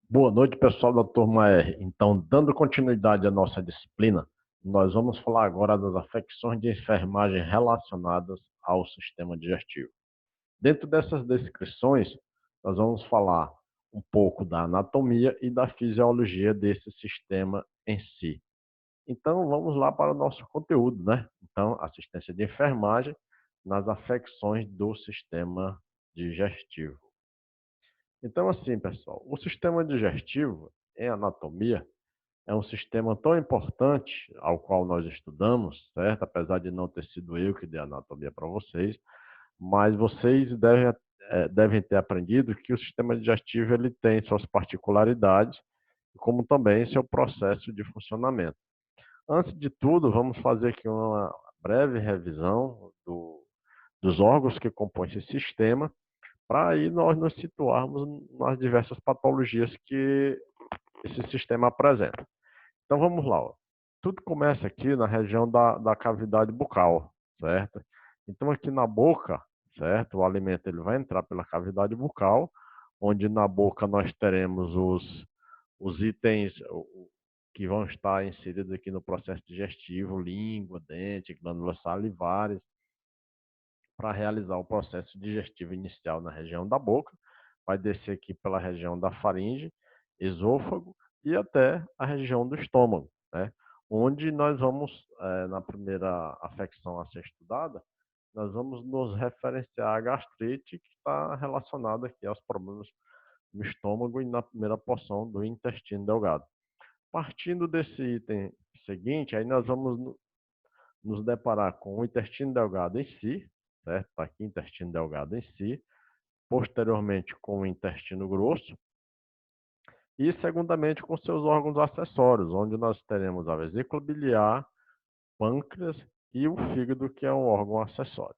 Boa noite, pessoal da turma R. Então, dando continuidade à nossa disciplina, nós vamos falar agora das afecções de enfermagem relacionadas ao sistema digestivo. Dentro dessas descrições, nós vamos falar um pouco da anatomia e da fisiologia desse sistema em si. Então, vamos lá para o nosso conteúdo, né? Então, assistência de enfermagem nas afecções do sistema digestivo. Então, assim, pessoal, o sistema digestivo, em anatomia, é um sistema tão importante ao qual nós estudamos, certo? Apesar de não ter sido eu que dei anatomia para vocês, mas vocês devem ter aprendido que o sistema digestivo ele tem suas particularidades, como também seu processo de funcionamento. Antes de tudo, vamos fazer aqui uma breve revisão dos órgãos que compõem esse sistema, para aí nós nos situarmos nas diversas patologias que esse sistema apresenta. Então vamos lá. Ó. Tudo começa aqui na região da cavidade bucal, certo? Então aqui na boca, certo? O alimento ele vai entrar pela cavidade bucal, onde na boca nós teremos os itens que vão estar inseridos aqui no processo digestivo, língua, dente, glândulas salivares, para realizar o processo digestivo inicial na região da boca, vai descer aqui pela região da faringe, esôfago e até a região do estômago, né? Onde nós vamos, na primeira afecção a ser estudada, nós vamos nos referenciar à gastrite, que está relacionada aqui aos problemas no estômago e na primeira porção do intestino delgado. Partindo desse item seguinte, aí nós vamos nos deparar com o intestino delgado em si, certo? Está aqui, intestino delgado em si, posteriormente com o intestino grosso e, segundamente, com seus órgãos acessórios, onde nós teremos a vesícula biliar, pâncreas e o fígado, que é um órgão acessório.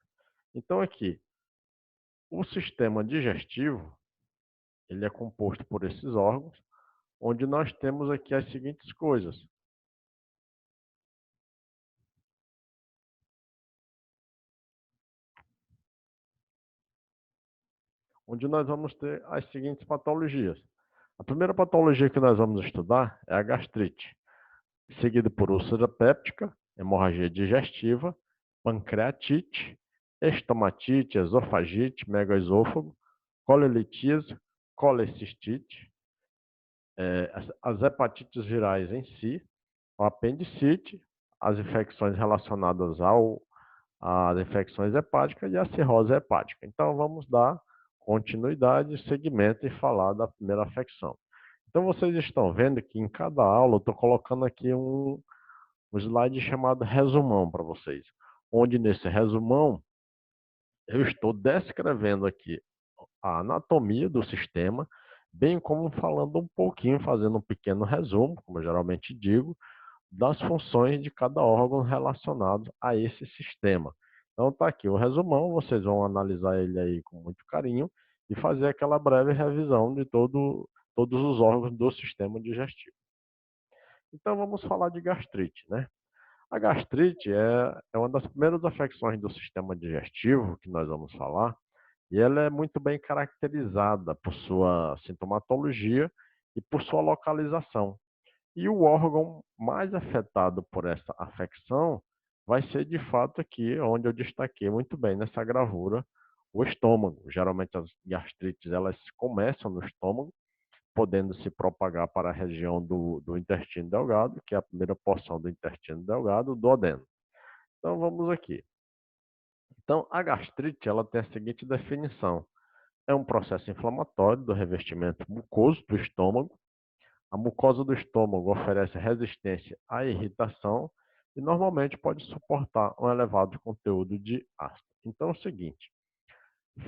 Então, aqui, o sistema digestivo, ele é composto por esses órgãos, onde nós temos aqui as seguintes coisas. Onde nós vamos ter as seguintes patologias. A primeira patologia que nós vamos estudar é a gastrite, seguido por úlcera péptica, hemorragia digestiva, pancreatite, estomatite, esofagite, megaesôfago, colelitise, colecistite, as hepatites virais em si, o apendicite, as infecções relacionadas às infecções hepáticas e a cirrose hepática. Então, vamos dar continuidade, segmento e falar da primeira afecção. Então, vocês estão vendo que em cada aula eu estou colocando aqui um slide chamado resumão para vocês, onde nesse resumão eu estou descrevendo aqui a anatomia do sistema, bem como falando um pouquinho, fazendo um pequeno resumo, como eu geralmente digo, das funções de cada órgão relacionado a esse sistema. Então tá aqui o resumão, vocês vão analisar ele aí com muito carinho e fazer aquela breve revisão de todos os órgãos do sistema digestivo. Então vamos falar de gastrite, né? A gastrite é uma das primeiras afecções do sistema digestivo que nós vamos falar, e ela é muito bem caracterizada por sua sintomatologia e por sua localização. E o órgão mais afetado por essa afecção vai ser, de fato, aqui onde eu destaquei muito bem nessa gravura, o estômago. Geralmente as gastrites elas começam no estômago, podendo se propagar para a região do intestino delgado, que é a primeira porção do intestino delgado, o duodeno. Então vamos aqui. Então a gastrite ela tem a seguinte definição: é um processo inflamatório do revestimento mucoso do estômago. A mucosa do estômago oferece resistência à irritação e normalmente pode suportar um elevado conteúdo de ácido. Então é o seguinte,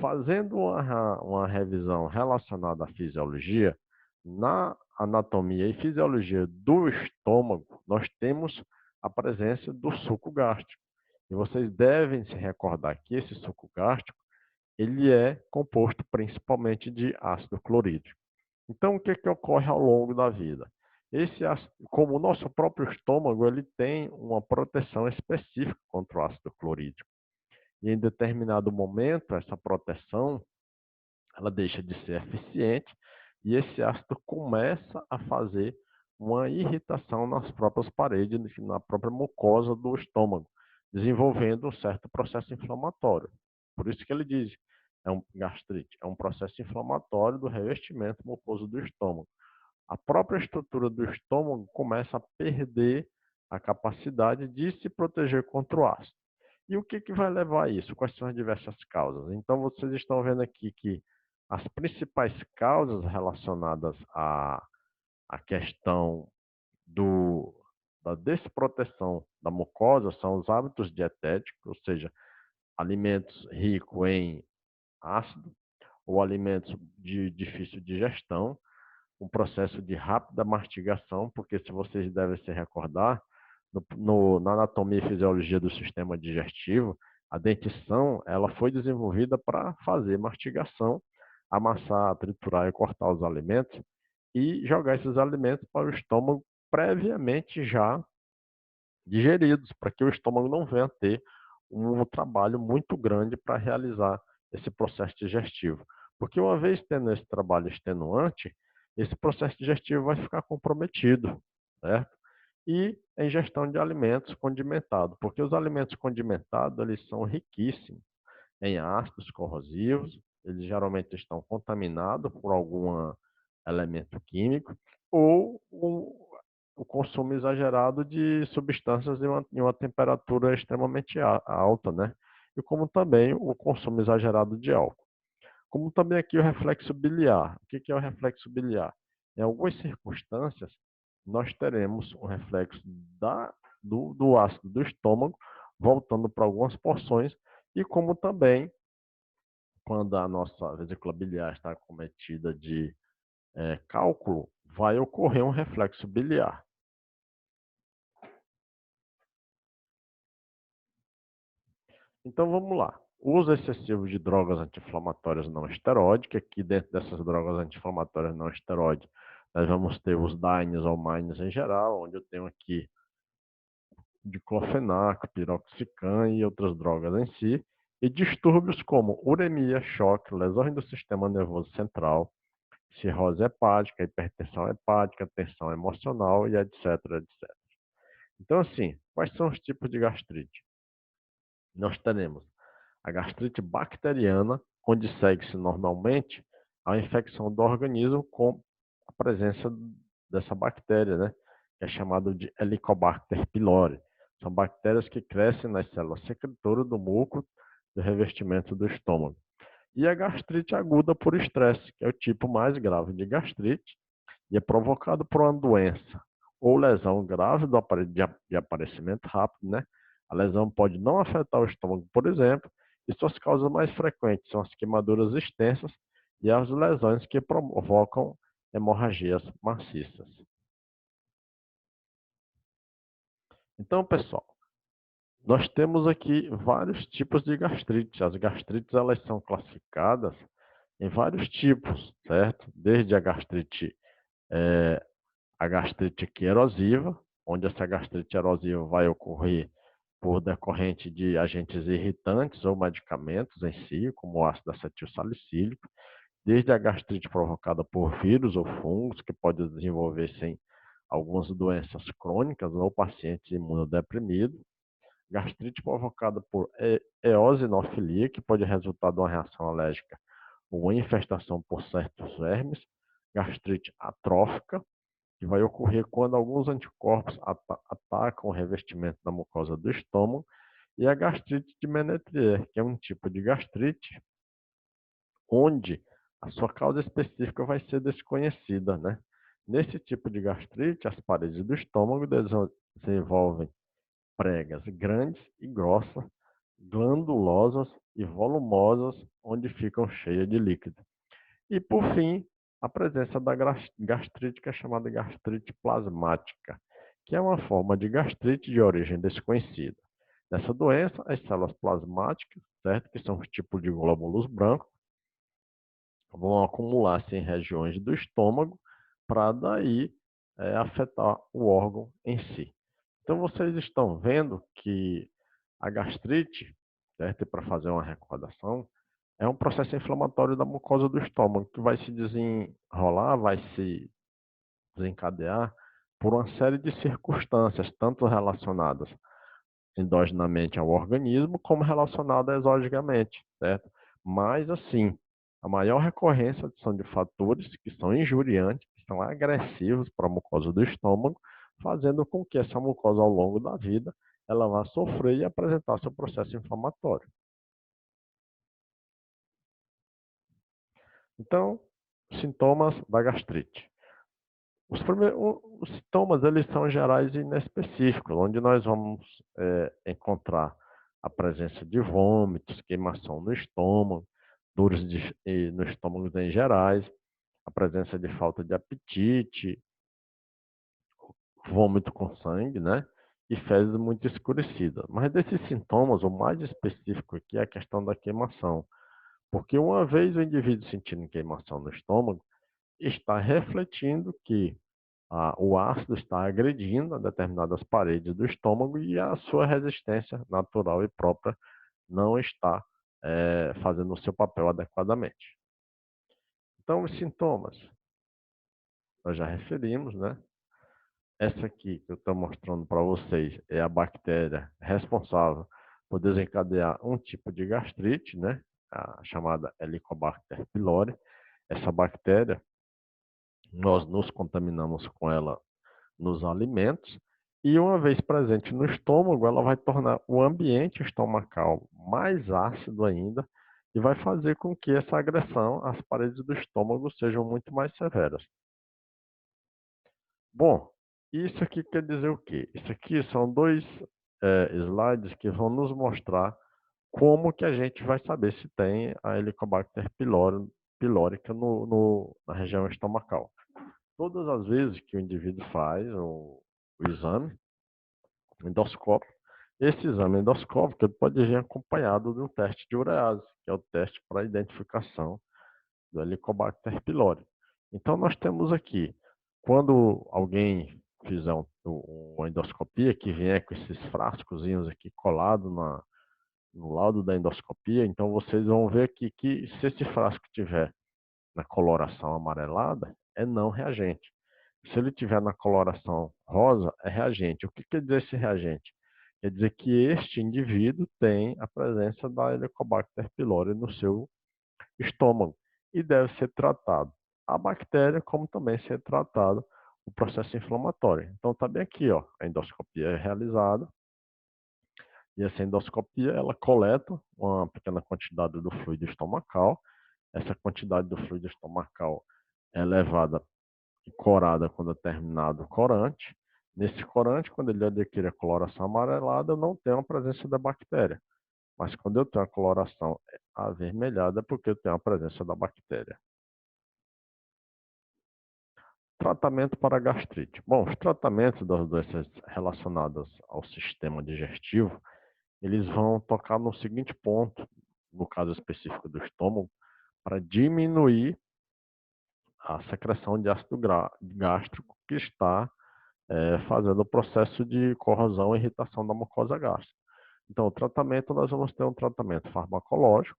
fazendo uma revisão relacionada à fisiologia, na anatomia e fisiologia do estômago, nós temos a presença do suco gástrico. E vocês devem se recordar que esse suco gástrico, ele é composto principalmente de ácido clorídrico. Então, o que que ocorre ao longo da vida? Como o nosso próprio estômago, ele tem uma proteção específica contra o ácido clorídrico. E em determinado momento, essa proteção ela deixa de ser eficiente e esse ácido começa a fazer uma irritação nas próprias paredes, na própria mucosa do estômago, desenvolvendo um certo processo inflamatório. Por isso que ele diz, é um gastrite, é um processo inflamatório do revestimento mucoso do estômago. A própria estrutura do estômago começa a perder a capacidade de se proteger contra o ácido. E o que, que vai levar a isso? Quais são as diversas causas? Então, vocês estão vendo aqui que as principais causas relacionadas à questão do, da desproteção da mucosa são os hábitos dietéticos, ou seja, alimentos ricos em ácido ou alimentos de difícil digestão, um processo de rápida mastigação, porque se vocês devem se recordar, na anatomia e fisiologia do sistema digestivo, a dentição ela foi desenvolvida para fazer mastigação, amassar, triturar e cortar os alimentos e jogar esses alimentos para o estômago previamente já digeridos, para que o estômago não venha a ter um trabalho muito grande para realizar esse processo digestivo. Porque uma vez tendo esse trabalho extenuante, esse processo digestivo vai ficar comprometido, certo? E a ingestão de alimentos condimentados, porque os alimentos condimentados, eles são riquíssimos em ácidos corrosivos, eles geralmente estão contaminados por algum elemento químico, ou o consumo exagerado de substâncias em uma temperatura extremamente alta, né? E como também o consumo exagerado de álcool. Como também aqui o reflexo biliar. O que é o reflexo biliar? Em algumas circunstâncias, nós teremos um reflexo do ácido do estômago, voltando para algumas porções, e como também, quando a nossa vesícula biliar está acometida de cálculo, vai ocorrer um reflexo biliar. Então vamos lá. O uso excessivo de drogas anti-inflamatórias não esteroídicas, aqui dentro dessas drogas anti-inflamatórias não esteroides, nós vamos ter os DINES ou MINES em geral, onde eu tenho aqui diclofenaco, piroxicam e outras drogas em si, e distúrbios como uremia, choque, lesões do sistema nervoso central, cirrose hepática, hipertensão hepática, tensão emocional e etc, etc. Então, assim, quais são os tipos de gastrite? Nós teremos a gastrite bacteriana, onde segue-se normalmente a infecção do organismo com a presença dessa bactéria, né? Que é chamada de Helicobacter pylori. São bactérias que crescem nas células secretoras do muco do revestimento do estômago. E a gastrite aguda por estresse, que é o tipo mais grave de gastrite, e é provocado por uma doença ou lesão grave do aparelho de aparecimento rápido, né? A lesão pode não afetar o estômago, por exemplo, e suas causas mais frequentes são as queimaduras extensas e as lesões que provocam hemorragias maciças. Então, pessoal, nós temos aqui vários tipos de gastrite. As gastrites elas são classificadas em vários tipos, certo? Desde a gastrite aqui erosiva, onde essa gastrite erosiva vai ocorrer por decorrente de agentes irritantes ou medicamentos em si, como o ácido acetil salicílico, desde a gastrite provocada por vírus ou fungos, que pode desenvolver-se em algumas doenças crônicas ou pacientes imunodeprimidos, gastrite provocada por eosinofilia, que pode resultar de uma reação alérgica ou uma infestação por certos vermes, gastrite atrófica, que vai ocorrer quando alguns anticorpos atacam o revestimento da mucosa do estômago, e a gastrite de Menetrier, que é um tipo de gastrite onde a sua causa específica vai ser desconhecida, né? Nesse tipo de gastrite, as paredes do estômago desenvolvem pregas grandes e grossas, glandulosas e volumosas, onde ficam cheias de líquido. E, por fim, a presença da gastrite, que é chamada gastrite plasmática, que é uma forma de gastrite de origem desconhecida. Nessa doença, as células plasmáticas, certo? Que são os tipos de glóbulos brancos, vão acumular-se em regiões do estômago para daí afetar o órgão em si. Então, vocês estão vendo que a gastrite, certo? Para fazer uma recordação, É um processo inflamatório da mucosa do estômago que vai se desenrolar, vai se desencadear por uma série de circunstâncias, tanto relacionadas endogenamente ao organismo, como relacionadas exogenamente, certo? Mas, assim, a maior recorrência são de fatores que são injuriantes, que são agressivos para a mucosa do estômago, fazendo com que essa mucosa, ao longo da vida, ela vá sofrer e apresentar seu processo inflamatório. Então, sintomas da gastrite. Os sintomas, eles são gerais e inespecíficos, onde nós vamos encontrar a presença de vômitos, queimação no estômago, no estômago em gerais, a presença de falta de apetite, vômito com sangue, né? E fezes muito escurecidas. Mas desses sintomas, o mais específico aqui é a questão da queimação. Porque uma vez o indivíduo sentindo queimação no estômago, está refletindo que o ácido está agredindo a determinadas paredes do estômago e a sua resistência natural e própria não está fazendo o seu papel adequadamente. Então, os sintomas, nós já referimos, né? Essa aqui que eu estou mostrando para vocês é a bactéria responsável por desencadear um tipo de gastrite, né? A chamada Helicobacter pylori. Essa bactéria, nós nos contaminamos com ela nos alimentos, e uma vez presente no estômago, ela vai tornar o ambiente estomacal mais ácido ainda e vai fazer com que essa agressão às paredes do estômago sejam muito mais severas. Bom, isso aqui quer dizer o quê? Isso aqui são dois slides que vão nos mostrar como que a gente vai saber se tem a Helicobacter pylorica na região estomacal. Todas as vezes que o indivíduo faz o exame endoscópico, esse exame endoscópico ele pode vir acompanhado de um teste de urease, que é o teste para identificação do Helicobacter pylori. Então, nós temos aqui, quando alguém fizer uma endoscopia, que vier com esses frascozinhos aqui colados no laudo da endoscopia, então vocês vão ver aqui que se esse frasco tiver na coloração amarelada, é não reagente. Se ele tiver na coloração rosa, é reagente. O que quer dizer esse reagente? Quer dizer que este indivíduo tem a presença da Helicobacter pylori no seu estômago e deve ser tratado a bactéria, como também ser tratado o processo inflamatório. Então, está bem aqui, ó, a endoscopia é realizada e essa endoscopia ela coleta uma pequena quantidade do fluido estomacal. Essa quantidade do fluido estomacal é levada e corada com determinado corante. Nesse corante, quando ele adquire a coloração amarelada, eu não tenho a presença da bactéria. Mas quando eu tenho a coloração avermelhada, é porque eu tenho a presença da bactéria. Tratamento para gastrite. Bom, os tratamentos das doenças relacionadas ao sistema digestivo, eles vão tocar no seguinte ponto, no caso específico do estômago, para diminuir a secreção de ácido gástrico que está fazendo o processo de corrosão e irritação da mucosa gástrica. Então, o tratamento, nós vamos ter um tratamento farmacológico,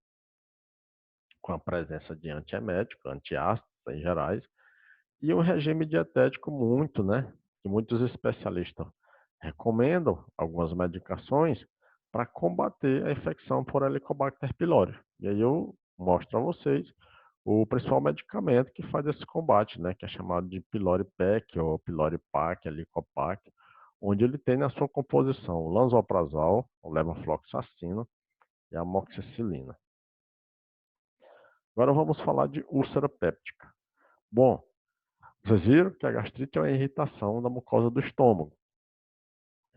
com a presença de antiemético, antiácidos em gerais, e um regime dietético que muitos especialistas recomendam algumas medicações para combater a infecção por Helicobacter pylori. E aí eu mostro a vocês o principal medicamento que faz esse combate, né, que é chamado de Pylori PEC ou Pylori PAC, Helicopac, onde ele tem na sua composição o lanzoprazol, o levofloxacino e a amoxicilina. Agora vamos falar de úlcera péptica. Bom, vocês viram que a gastrite é uma irritação da mucosa do estômago.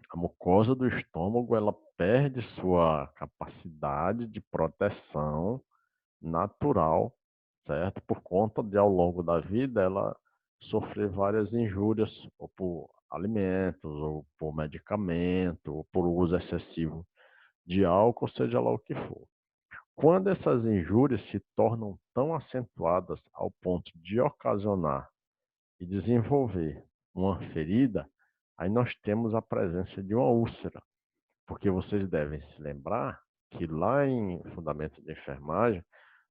A mucosa do estômago, ela perde sua capacidade de proteção natural, certo? Por conta de, ao longo da vida, ela sofrer várias injúrias, ou por alimentos, ou por medicamento, ou por uso excessivo de álcool, seja lá o que for. Quando essas injúrias se tornam tão acentuadas ao ponto de ocasionar e desenvolver uma ferida, aí nós temos a presença de uma úlcera, porque vocês devem se lembrar que lá em Fundamento de Enfermagem,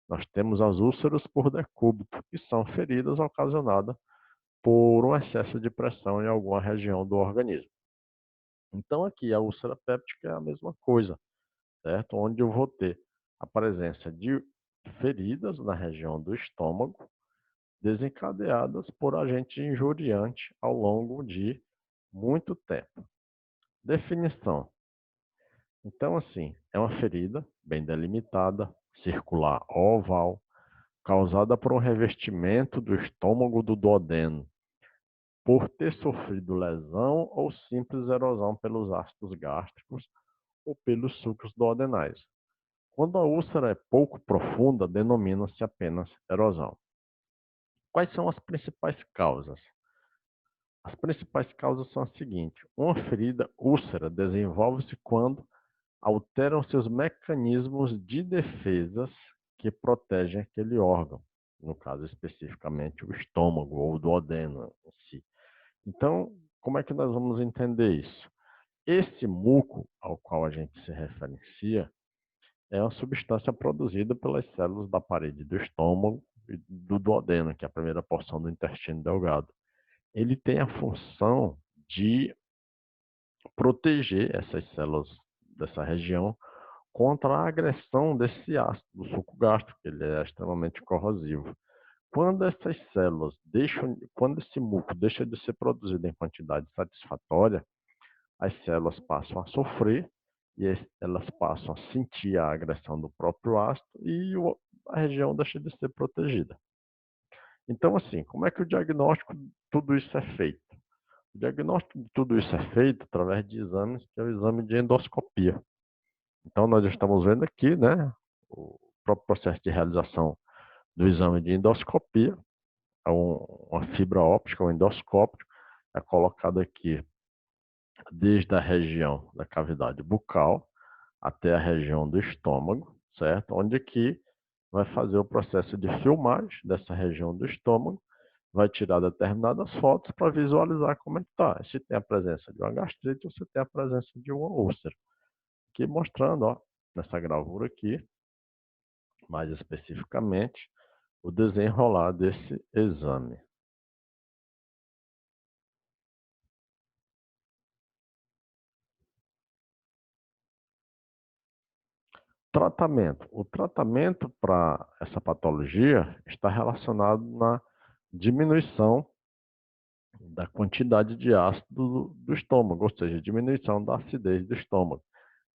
nós temos as úlceras por decúbito, que são feridas ocasionadas por um excesso de pressão em alguma região do organismo. Então, aqui, a úlcera péptica é a mesma coisa, certo? Onde eu vou ter a presença de feridas na região do estômago, desencadeadas por agente injuriante ao longo de muito tempo. Definição. Então, assim, é uma ferida bem delimitada, circular ou oval, causada por um revestimento do estômago do duodeno, por ter sofrido lesão ou simples erosão pelos ácidos gástricos ou pelos sucos duodenais. Quando a úlcera é pouco profunda, denomina-se apenas erosão. Quais são as principais causas? As principais causas são as seguintes: uma ferida úlcera desenvolve-se quando alteram seus mecanismos de defesas que protegem aquele órgão, no caso especificamente o estômago ou o duodeno em si. Então, como é que nós vamos entender isso? Esse muco ao qual a gente se referencia é uma substância produzida pelas células da parede do estômago e do duodeno, que é a primeira porção do intestino delgado. Ele tem a função de proteger essas células dessa região contra a agressão desse ácido, do suco gástrico, que ele é extremamente corrosivo. Quando esse muco deixa de ser produzido em quantidade satisfatória, as células passam a sofrer e elas passam a sentir a agressão do próprio ácido e a região deixa de ser protegida. Então, assim, como é que o diagnóstico de tudo isso é feito? O diagnóstico de tudo isso é feito através de exames, que é o exame de endoscopia. Então, nós estamos vendo aqui, né, o próprio processo de realização do exame de endoscopia. Uma fibra óptica, um endoscópio, é colocado aqui desde a região da cavidade bucal até a região do estômago, certo? Onde aqui vai fazer o processo de filmagem dessa região do estômago, vai tirar determinadas fotos para visualizar como é que está. Se tem a presença de uma gastrite ou se tem a presença de uma úlcera. Aqui mostrando, ó, nessa gravura aqui, mais especificamente, o desenrolar desse exame. Tratamento. O tratamento para essa patologia está relacionado na diminuição da quantidade de ácido do estômago, ou seja, diminuição da acidez do estômago,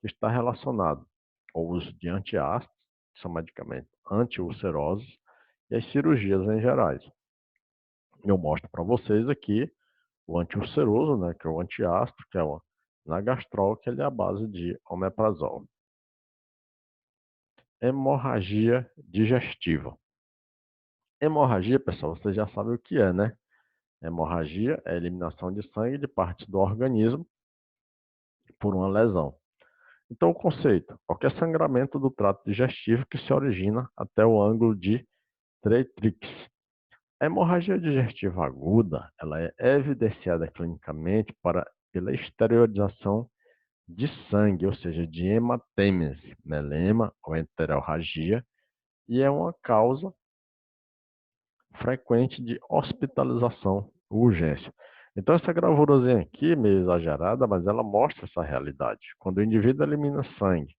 que está relacionado ao uso de antiácidos, que são medicamentos antiulcerosos, e as cirurgias em gerais. Eu mostro para vocês aqui o antiulceroso, né, que é o antiácido, que é o Nagastrol, que ele é a base de omeprazol. Hemorragia digestiva. Hemorragia, pessoal, vocês já sabem o que é, né? Hemorragia é a eliminação de sangue de partes do organismo por uma lesão. Então, o conceito: qualquer sangramento do trato digestivo que se origina até o ângulo de Treitix. A hemorragia digestiva aguda, ela é evidenciada clinicamente pela exteriorização de sangue, ou seja, de hematêmese, melema ou enterorragia, e é uma causa frequente de hospitalização ou urgência. Então, essa gravurazinha aqui, meio exagerada, mas ela mostra essa realidade. Quando o indivíduo elimina sangue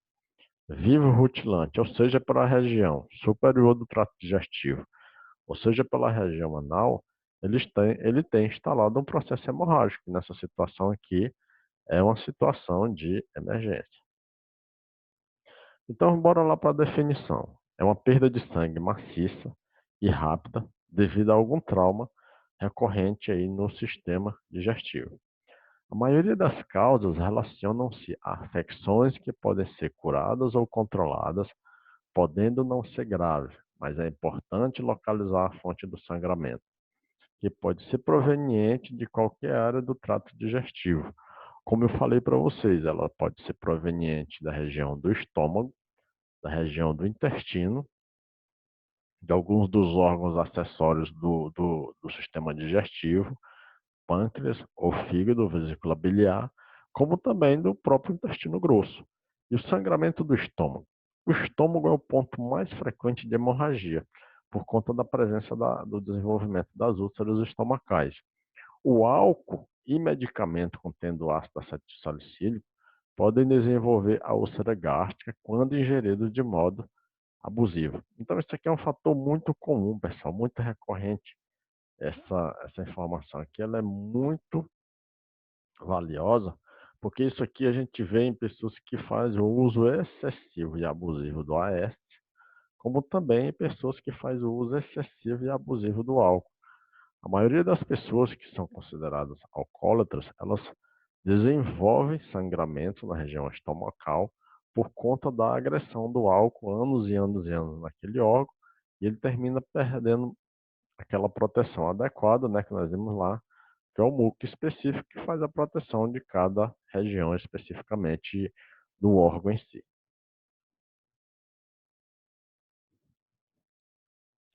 vivo rutilante, ou seja, pela região superior do trato digestivo, ou seja, pela região anal, ele tem instalado um processo hemorrágico. Nessa situação aqui, é uma situação de emergência. Então, bora lá para a definição. É uma perda de sangue maciça e rápida devido a algum trauma recorrente aí no sistema digestivo. A maioria das causas relacionam-se a afecções que podem ser curadas ou controladas, podendo não ser grave, mas é importante localizar a fonte do sangramento, que pode ser proveniente de qualquer área do trato digestivo. Como eu falei para vocês, ela pode ser proveniente da região do estômago, da região do intestino, de alguns dos órgãos acessórios do sistema digestivo, pâncreas ou fígado, vesícula biliar, como também do próprio intestino grosso. E o sangramento do estômago? O estômago é o ponto mais frequente de hemorragia, por conta da presença do desenvolvimento das úlceras estomacais. O álcool e medicamento contendo ácido acetilsalicílico podem desenvolver a úlcera gástrica quando ingeridos de modo abusivo. Então, isso aqui é um fator muito comum, pessoal, muito recorrente. Essa informação aqui ela é muito valiosa, porque isso aqui a gente vê em pessoas que fazem o uso excessivo e abusivo do AS, como também em pessoas que fazem o uso excessivo e abusivo do álcool. A maioria das pessoas que são consideradas alcoólatras, elas desenvolvem sangramento na região estomacal por conta da agressão do álcool anos e anos e anos naquele órgão, e ele termina perdendo aquela proteção adequada, né, que nós vimos lá, que é o muco específico que faz a proteção de cada região especificamente do órgão em si.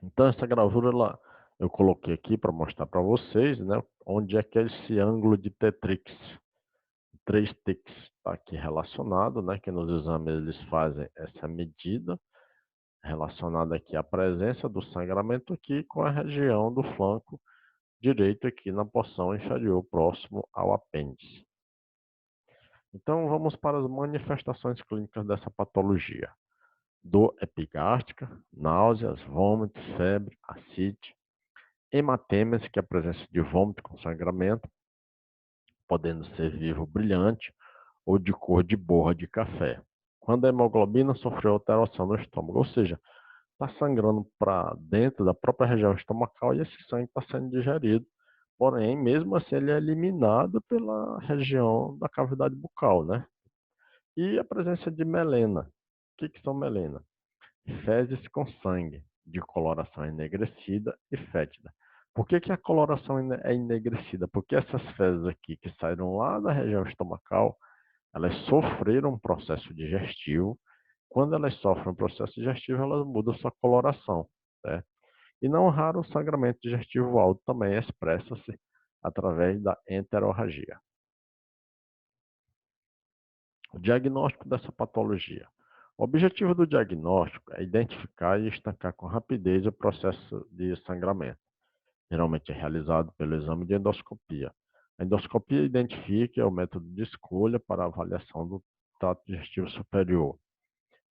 Então essa gravura eu coloquei aqui para mostrar para vocês, né, onde é que é esse ângulo de Tetrix. 3 tics está aqui relacionado, né, que nos exames eles fazem essa medida relacionada aqui à presença do sangramento aqui com a região do flanco direito aqui na porção inferior próximo ao apêndice. Então vamos para as manifestações clínicas dessa patologia. Dor epigástrica, náuseas, vômitos, febre, ascite, hematêmese, que é a presença de vômito com sangramento, podendo ser vivo brilhante ou de cor de borra de café. Quando a hemoglobina sofreu alteração no estômago, ou seja, está sangrando para dentro da própria região estomacal e esse sangue está sendo digerido. Porém, mesmo assim, ele é eliminado pela região da cavidade bucal, né? E a presença de melena. O que são melena? Fezes com sangue, de coloração enegrecida e fétida. Por que a coloração é enegrecida? Porque essas fezes aqui que saíram lá da região estomacal, elas sofreram um processo digestivo. Quando elas sofrem um processo digestivo, elas mudam sua coloração, certo? E não raro o sangramento digestivo alto também expressa-se através da enterorragia. O diagnóstico dessa patologia. O objetivo do diagnóstico é identificar e estancar com rapidez o processo de sangramento. Geralmente é realizado pelo exame de endoscopia. A endoscopia identifica o método de escolha para a avaliação do trato digestivo superior.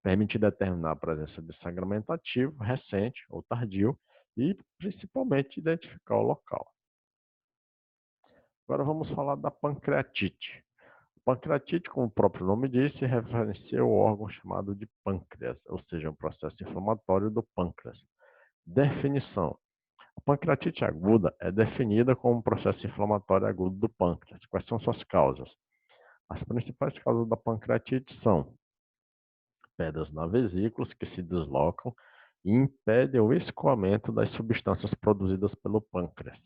Permite determinar a presença de sangramento ativo, recente ou tardio e, principalmente, identificar o local. Agora vamos falar da pancreatite. Pancreatite, como o próprio nome diz, se referencia ao órgão chamado de pâncreas, ou seja, um processo inflamatório do pâncreas. Definição. A pancreatite aguda é definida como um processo inflamatório agudo do pâncreas. Quais são suas causas? As principais causas da pancreatite são pedras na vesícula que se deslocam e impedem o escoamento das substâncias produzidas pelo pâncreas.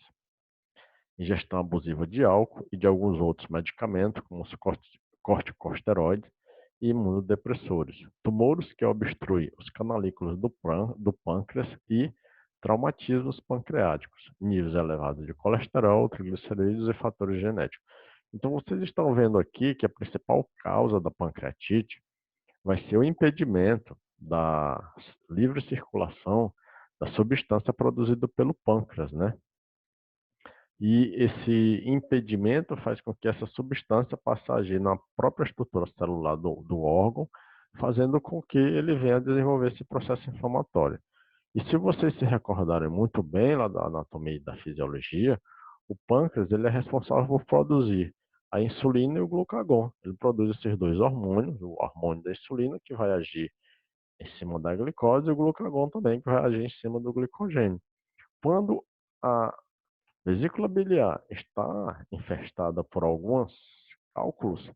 Ingestão abusiva de álcool e de alguns outros medicamentos, como os corticosteroides e imunodepressores. Tumores que obstruem os canalículos do pâncreas e traumatismos pancreáticos, níveis elevados de colesterol, triglicerídeos e fatores genéticos. Então, vocês estão vendo aqui que a principal causa da pancreatite vai ser o impedimento da livre circulação da substância produzida pelo pâncreas, né? E esse impedimento faz com que essa substância passe a agir na própria estrutura celular do órgão, fazendo com que ele venha a desenvolver esse processo inflamatório. E se vocês se recordarem muito bem lá da anatomia e da fisiologia, o pâncreas ele é responsável por produzir a insulina e o glucagon. Ele produz esses dois hormônios, o hormônio da insulina, que vai agir em cima da glicose, e o glucagon também, que vai agir em cima do glicogênio. Quando a vesícula biliar está infestada por alguns cálculos,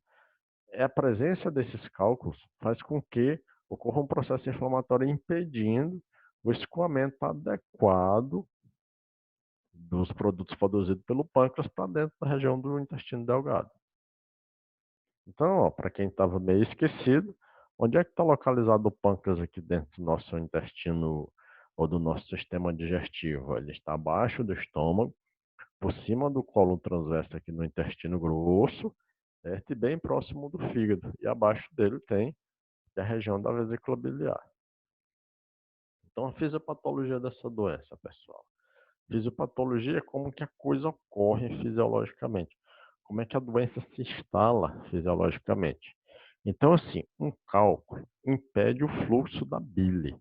a presença desses cálculos faz com que ocorra um processo inflamatório impedindo o escoamento adequado dos produtos produzidos pelo pâncreas para dentro da região do intestino delgado. Então, para quem estava meio esquecido, onde é que está localizado o pâncreas aqui dentro do nosso intestino ou do nosso sistema digestivo? Ele está abaixo do estômago, por cima do colo transverso aqui no intestino grosso, certo? E bem próximo do fígado. E abaixo dele tem que é a região da vesícula biliar. Então, a fisiopatologia dessa doença, pessoal. Fisiopatologia é como que a coisa ocorre fisiologicamente, como é que a doença se instala fisiologicamente. Então, assim, um cálculo impede o fluxo da bile.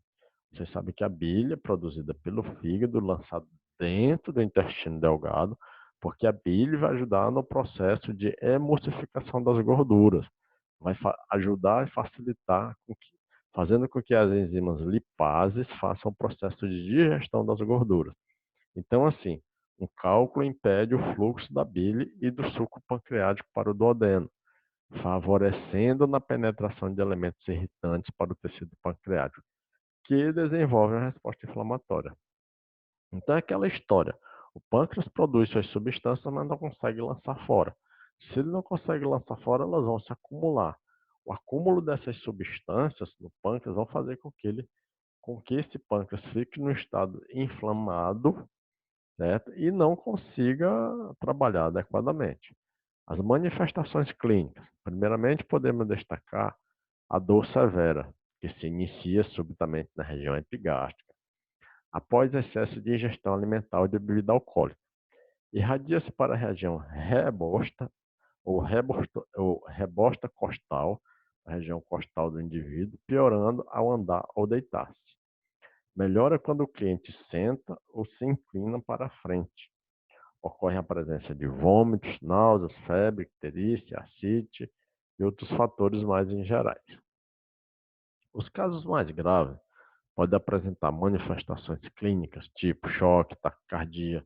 Você sabe que a bile é produzida pelo fígado, lançada dentro do intestino delgado, porque a bile vai ajudar no processo de emulsificação das gorduras, vai ajudar e facilitar, fazendo com que as enzimas lipases façam o processo de digestão das gorduras. Então, assim, um cálculo impede o fluxo da bile e do suco pancreático para o duodeno, favorecendo na penetração de elementos irritantes para o tecido pancreático, que desenvolve uma resposta inflamatória. Então é aquela história. O pâncreas produz suas substâncias, mas não consegue lançar fora. Se ele não consegue lançar fora, elas vão se acumular. O acúmulo dessas substâncias no pâncreas vão fazer com que esse pâncreas fique no estado inflamado, certo? E não consiga trabalhar adequadamente. As manifestações clínicas. Primeiramente, podemos destacar a dor severa, que se inicia subitamente na região epigástrica, após excesso de ingestão alimentar ou de bebida alcoólica. Irradia-se para a região rebosta ou rebosta costal, a região costal do indivíduo, piorando ao andar ou deitar-se. Melhora quando o cliente senta ou se inclina para a frente. Ocorre a presença de vômitos, náuseas, febre, icterícia, ascite e outros fatores mais em gerais. Os casos mais graves podem apresentar manifestações clínicas, tipo choque, taquicardia,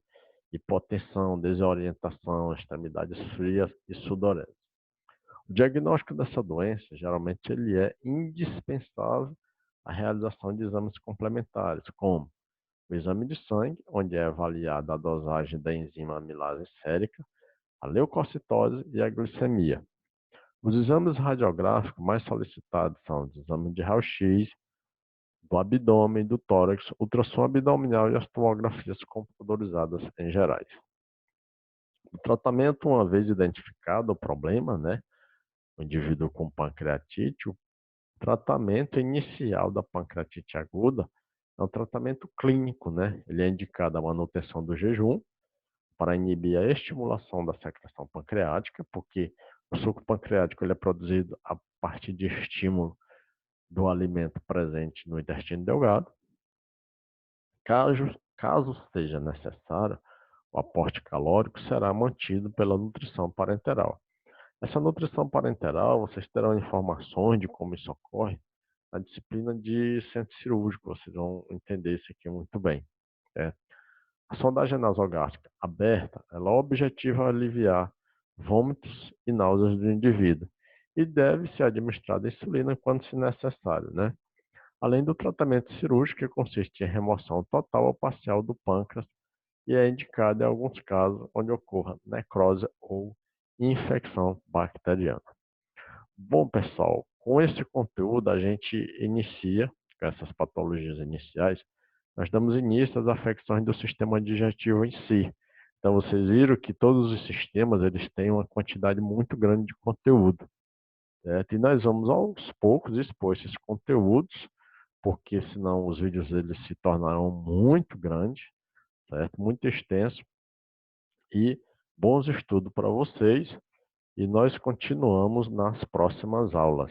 hipotensão, desorientação, extremidades frias e sudorese. O diagnóstico dessa doença, geralmente, ele é indispensável a realização de exames complementares, como o exame de sangue, onde é avaliada a dosagem da enzima amilase sérica, a leucocitose e a glicemia. Os exames radiográficos mais solicitados são os exames de raio-x, do abdômen, do tórax, ultrassom abdominal e as tomografias computadorizadas em gerais. O tratamento, uma vez identificado o problema, né, o indivíduo com pancreatite, o tratamento inicial da pancreatite aguda é um tratamento clínico, né? Ele é indicado a manutenção do jejum para inibir a estimulação da secreção pancreática, porque o suco pancreático ele é produzido a partir de estímulo do alimento presente no intestino delgado. Caso seja necessário, o aporte calórico será mantido pela nutrição parenteral. Essa nutrição parenteral, vocês terão informações de como isso ocorre na disciplina de centro cirúrgico, vocês vão entender isso aqui muito bem. Certo? A sondagem nasogástrica aberta, ela objetiva aliviar vômitos e náuseas do indivíduo e deve ser administrada insulina quando se necessário, né? Além do tratamento cirúrgico, que consiste em remoção total ou parcial do pâncreas e é indicado em alguns casos onde ocorra necrose ou infecção bacteriana. Bom, pessoal, com esse conteúdo a gente inicia, com essas patologias iniciais, nós damos início às afecções do sistema digestivo em si. Então, vocês viram que todos os sistemas eles têm uma quantidade muito grande de conteúdo, certo? E nós vamos aos poucos expor esses conteúdos, porque senão os vídeos eles se tornarão muito grandes, certo? Muito extensos e bons estudos para vocês. E nós continuamos nas próximas aulas.